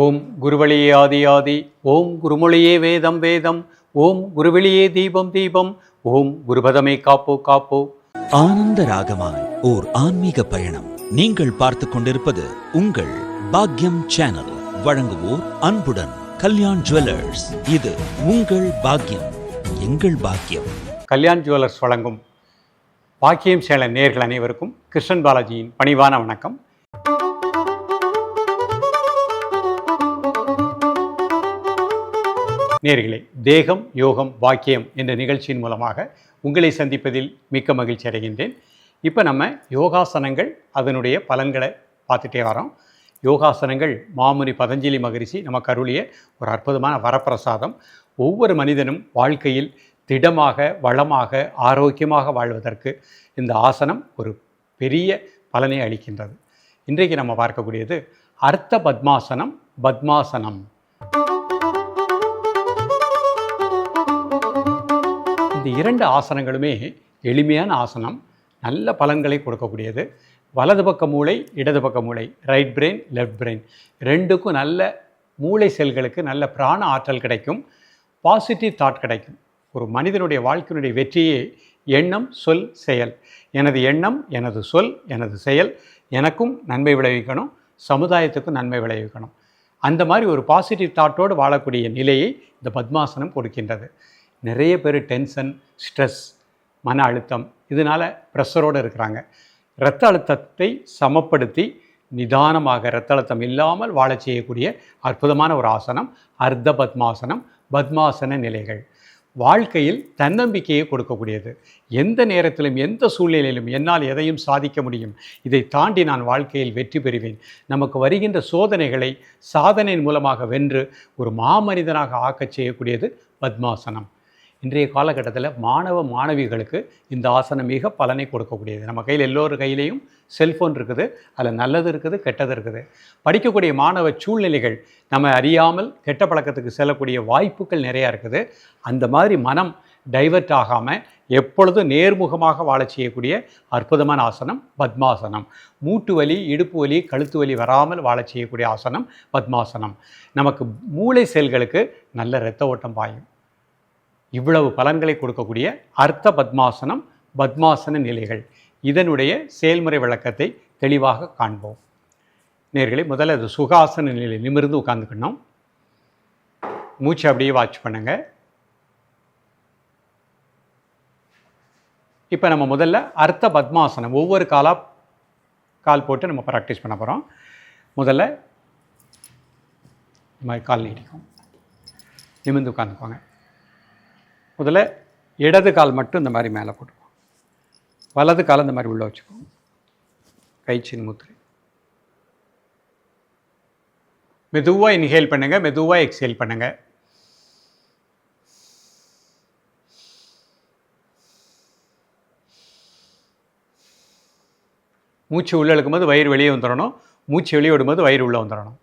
ஓம் குருவழியே ஆதி ஆதி, ஓம் குருமொழியே வேதம் வேதம், ஓம் குருவெளியே தீபம் தீபம், ஓம் குருபதமே காப்போ காப்போ. ஆனந்த ராகமாய் ஓர் ஆன்மீக பயணம். நீங்கள் பார்த்துக் கொண்டிருப்பது உங்கள் பாக்யம் சேனல். வழங்குவோர் அன்புடன் கல்யாண் ஜுவல்லர்ஸ். இது உங்கள் பாக்யம், எங்கள் பாக்யம். கல்யாண் ஜுவல்லர்ஸ் வழங்கும் பாக்கியம் சேனல் நேயர்கள் அனைவருக்கும் கிருஷ்ணன் பாலாஜியின் பணிவான வணக்கம். நேயர்களே, தேகம் யோகம் பாக்கியம் என்ற நிகழ்ச்சியின் மூலமாக உங்களை சந்திப்பதில் மிக்க மகிழ்ச்சி அடைகின்றேன். இப்போ நம்ம யோகாசனங்கள் அதனுடைய பலன்களை பார்த்துட்டே வரோம். யோகாசனங்கள் மாமுனி பதஞ்சலி மகரிஷி நமக்கு அருளிய ஒரு அற்புதமான வரப்பிரசாதம். ஒவ்வொரு மனிதனும் வாழ்க்கையில் திடமாக, வளமாக, ஆரோக்கியமாக வாழ்வதற்கு இந்த ஆசனம் ஒரு பெரிய பலனை அளிக்கின்றது. இன்றைக்கு நம்ம பார்க்கக்கூடியது அர்த்த பத்மாசனம். பத்மாசனம் இந்த இரண்டு ஆசனங்களுமே எளிமையான ஆசனம், நல்ல பலன்களை கொடுக்கக்கூடியது. வலது பக்க மூளை, இடது பக்க மூளை, ரைட் பிரெயின், லெஃப்ட் பிரெயின் ரெண்டுக்கும் நல்ல மூளை செல்களுக்கு நல்ல பிராண ஆற்றல் கிடைக்கும், பாசிட்டிவ் தாட் கிடைக்கும். ஒரு மனிதனுடைய வாழ்க்கையினுடைய வெற்றியே எண்ணம், சொல், செயல். எனது எண்ணம், எனது சொல், எனது செயல் எனக்கும் நன்மை விளைவிக்கணும், சமுதாயத்துக்கும் நன்மை விளைவிக்கணும். அந்த மாதிரி ஒரு பாசிட்டிவ் தாட்டோடு வாழக்கூடிய நிலையை இந்த பத்மாசனம் கொடுக்கின்றது. நிறைய பேர் டென்ஷன், ஸ்ட்ரெஸ், மன அழுத்தம் இதனால் ப்ரெஷரோடு இருக்கிறாங்க. இரத்த அழுத்தத்தை சமப்படுத்தி நிதானமாக இரத்த அழுத்தம் இல்லாமல் வாழச் செய்யக்கூடிய அற்புதமான ஒரு ஆசனம் அர்த்த பத்மாசனம். பத்மாசன நிலைகள் வாழ்க்கையில் தன்னம்பிக்கையை கொடுக்கக்கூடியது. எந்த நேரத்திலும் எந்த சூழ்நிலையிலும் என்னால் எதையும் சாதிக்க முடியும், இதை தாண்டி நான் வாழ்க்கையில் வெற்றி பெறுவேன், நமக்கு வருகின்ற சோதனைகளை சாதனையின் மூலமாக வென்று ஒரு மாமனிதனாக ஆக்கச் செய்யக்கூடியது பத்மாசனம். இன்றைய காலகட்டத்தில் மாணவ மாணவிகளுக்கு இந்த ஆசனம் மிக பலனை கொடுக்கக்கூடியது. நம்ம கையில் எல்லோரு கையிலையும் செல்ஃபோன் இருக்குது, அதில் நல்லது இருக்குது, கெட்டது இருக்குது. படிக்கக்கூடிய மாணவ சூழ்நிலைகள் நம்ம அறியாமல் கெட்ட பழக்கத்துக்கு செல்லக்கூடிய வாய்ப்புகள் நிறையா இருக்குது. அந்த மாதிரி மனம் டைவர்ட் ஆகாமல் எப்பொழுதும் நேர்முகமாக வாழச் செய்யக்கூடிய அற்புதமான ஆசனம் பத்மாசனம். மூட்டு வலி, இடுப்பு வலி, கழுத்து வலி வராமல் வாழச் செய்யக்கூடிய ஆசனம் பத்மாசனம். நமக்கு மூளை செல்களுக்கு நல்ல இரத்த ஓட்டம் பாயும். இவ்வளவு பலன்களை கொடுக்கக்கூடிய அர்த்த பத்மாசனம், பத்மாசன நிலைகள், இதனுடைய செயல்முறை விளக்கத்தை தெளிவாக காண்போம். நேயர்களே, முதல்ல அது சுகாசன நிலையில் நிமிர்ந்து உட்கார்ந்துக்கணும். மூச்சு அப்படியே வாட்ச் பண்ணுங்க. இப்போ நம்ம முதல்ல அர்த்த பத்மாசனம் ஒவ்வொரு கால் போட்டு நம்ம ப்ராக்டிஸ் பண்ண போகிறோம். முதல்ல இந்த மாதிரி கால் நீட்டிக்கும், நிமிர்ந்து உட்காந்துக்கோங்க. முதல்ல இடது கால் மட்டும் இந்த மாதிரி மேலே போட்டுக்கோங்க, வலது கால் இந்த மாதிரி உள்ளே வச்சுக்கோங்க. கைச்சின் முத்திரை. மெதுவாக இன்ஹேல் பண்ணுங்கள், மெதுவாக எக்ஸேல் பண்ணுங்கள். மூச்சு உள்ளே இழுக்கும்போது வயிறு வெளியே வந்துடணும், மூச்சு வெளியே விடும்போது வயிறு உள்ளே வந்துடணும்.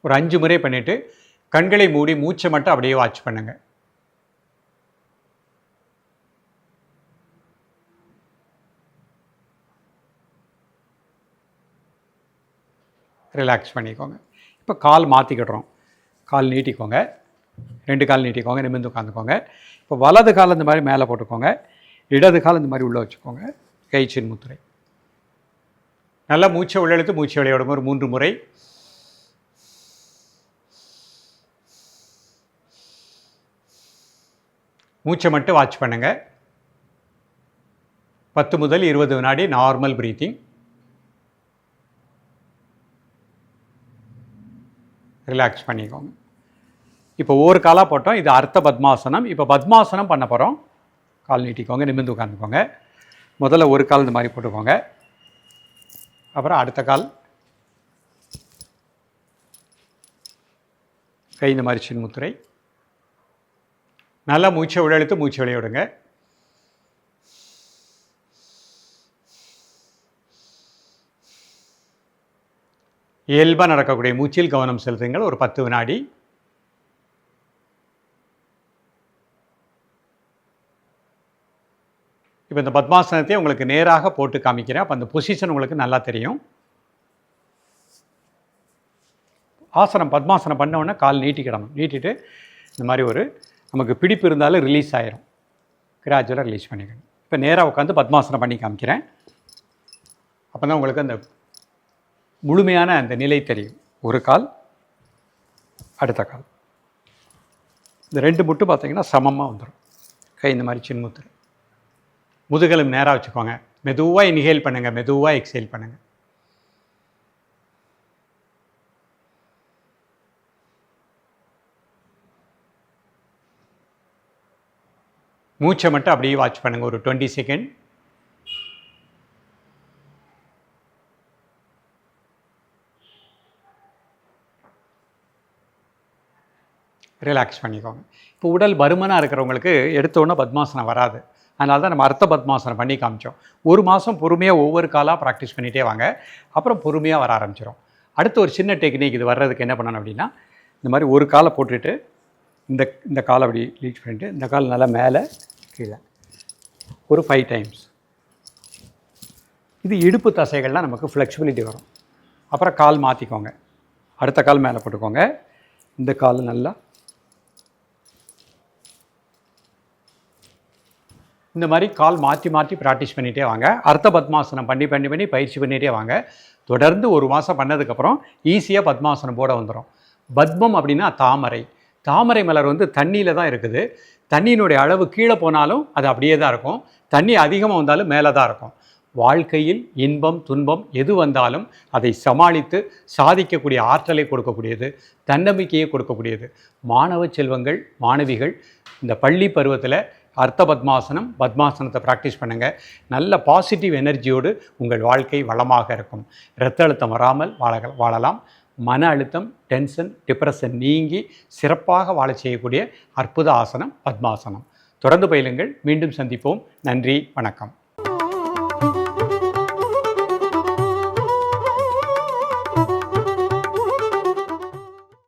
ஒரு 5 முறை பண்ணிவிட்டு கண்களை மூடி மூச்சை மட்டும் அப்படியே வாட்ச் பண்ணுங்கள். ரிலாக்ஸ் பண்ணிக்கோங்க. இப்போ கால் மாற்றிக்கிடுறோம். கால் நீட்டிக்கோங்க, 2 கால் நீட்டிக்கோங்க, நிமிர்ந்து உட்காந்துக்கோங்க. இப்போ வலது கால் இந்த மாதிரி மேலே போட்டுக்கோங்க, இடது கால் இந்த மாதிரி உள்ளே வச்சுக்கோங்க. கைச்சின் முத்திரை. நல்லா மூச்சை உள்ளே இழுத்து மூச்சை வெளியே விடுங்க ஒரு 3 முறை. மூச்சை மட்டும் வாட்ச் பண்ணுங்கள். 10 முதல் 20 வினாடி நார்மல் ப்ரீத்திங். ரிலாக்ஸ் பண்ணிக்கோங்க. இப்போ ஒரு காலாக போட்டோம், இது அர்த்த பத்மாசனம். இப்போ பத்மாசனம் பண்ண போகிறோம். கால் நீட்டிக்கோங்க, நிமிர்ந்து உட்காந்துக்கோங்க. முதல்ல ஒரு கால் இந்த மாதிரி போட்டுக்கோங்க, அப்புறம் அடுத்த கால் கை இந்த மாதிரி சின்முத்திரை. நல்லா மூச்சை உள்ளெழுத்து மூச்சு வெளியே விடுங்க. இயல்பாக நடக்கக்கூடிய மூச்சில் கவனம் செலுத்துங்கள் ஒரு 10 வினாடி. இப்போ இந்த பத்மாசனத்தையும் உங்களுக்கு நேராக போட்டு காமிக்கிறேன். அப்போ அந்த பொசிஷன் உங்களுக்கு நல்லா தெரியும். ஆசனம் பத்மாசனம் பண்ண உடனே கால் நீட்டிக்கிடணும். நீட்டிட்டு இந்த மாதிரி ஒரு நமக்கு பிடிப்பு இருந்தாலும் ரிலீஸ் ஆயிரும். கிராஜுவலாக ரிலீஸ் பண்ணிக்கணும். இப்போ நேராக உட்காந்து பத்மாசனம் பண்ணி காமிக்கிறேன். அப்போ தான் உங்களுக்கு அந்த முழுமையான அந்த நிலை தெரியும். ஒரு கால், அடுத்த கால். இந்த 2 முட்டு பார்த்தீங்கன்னா சமமாக வந்துடும். கை இந்த மாதிரி சின்முத்துரு. முதுகெலும் நேராக வச்சுக்கோங்க. மெதுவாக இன்ஹேல் பண்ணுங்கள், மெதுவாக எக்ஸேல் பண்ணுங்கள். மூச்சை மட்டும் அப்படியே வாட்ச் பண்ணுங்கள் ஒரு 20 செகண்ட். ரிலாக்ஸ் பண்ணிக்கோங்க. இப்போ உடல் பருமனாக இருக்கிறவங்களுக்கு எடுத்தோன்னே பத்மாசனம் வராது. அதனால தான் நம்ம அர்த்த பத்மாசனம் பண்ணி காமிச்சோம். 1 மாதம் பொறுமையாக ஒவ்வொரு காலாக ப்ராக்டிஸ் பண்ணிகிட்டே வாங்க. அப்புறம் பொறுமையாக வர ஆரம்பிச்சிடும். அடுத்து ஒரு சின்ன டெக்னிக் இது வர்றதுக்கு என்ன பண்ணணும் அப்படின்னா, இந்த மாதிரி ஒரு காலை போட்டுட்டு இந்த காலை அப்படி ரீச் பண்ணிட்டு இந்த கால் நல்லா மேலே கீழே ஒரு 5 டைம்ஸ். இது இடுப்பு தசைகள்லாம் நமக்கு ஃப்ளெக்சிபிலிட்டி வரும். அப்புறம் கால் மாற்றிக்கோங்க. அடுத்த கால் மேலே போட்டுக்கோங்க. இந்த கால் நல்லா இந்த மாதிரி கால் மாற்றி மாற்றி ப்ராக்டிஸ் பண்ணிகிட்டே வாங்க. அர்த்த பத்மாசனம் பண்ணி பயிற்சி பண்ணிகிட்டே வாங்க. தொடர்ந்து 1 மாதம் பண்ணதுக்கப்புறம் ஈஸியாக பத்மாசனம் போட வந்துடும். பத்மம் அப்படின்னா தாமரை. தாமரை மலர் வந்து தண்ணியில் தான் இருக்குது. தண்ணியினுடைய அளவு கீழே போனாலும் அது அப்படியே தான் இருக்கும். தண்ணி அதிகமாக வந்தாலும் மேலே தான் இருக்கும். வாழ்க்கையில் இன்பம் துன்பம் எது வந்தாலும் அதை சமாளித்து சாதிக்கக்கூடிய ஆற்றலை கொடுக்கக்கூடியது, தன்னம்பிக்கையை கொடுக்கக்கூடியது. மாணவ செல்வங்கள் மாணவிகள் இந்த பள்ளி பருவத்தில் அர்த்த பத்மாசனத்தை ப்ராக்டிஸ் பண்ணுங்கள். நல்ல பாசிட்டிவ் எனர்ஜியோடு உங்கள் வாழ்க்கை வளமாக இருக்கும். இரத்த அழுத்தம் வராமல் வாழலாம். மன அழுத்தம், டென்ஷன், டிப்ரெஷன் நீங்கி சிறப்பாக வாழ செய்யக்கூடிய அற்புத ஆசனம் பத்மாசனம். தொடர்ந்து பயிலுங்கள். மீண்டும் சந்திப்போம். நன்றி, வணக்கம்.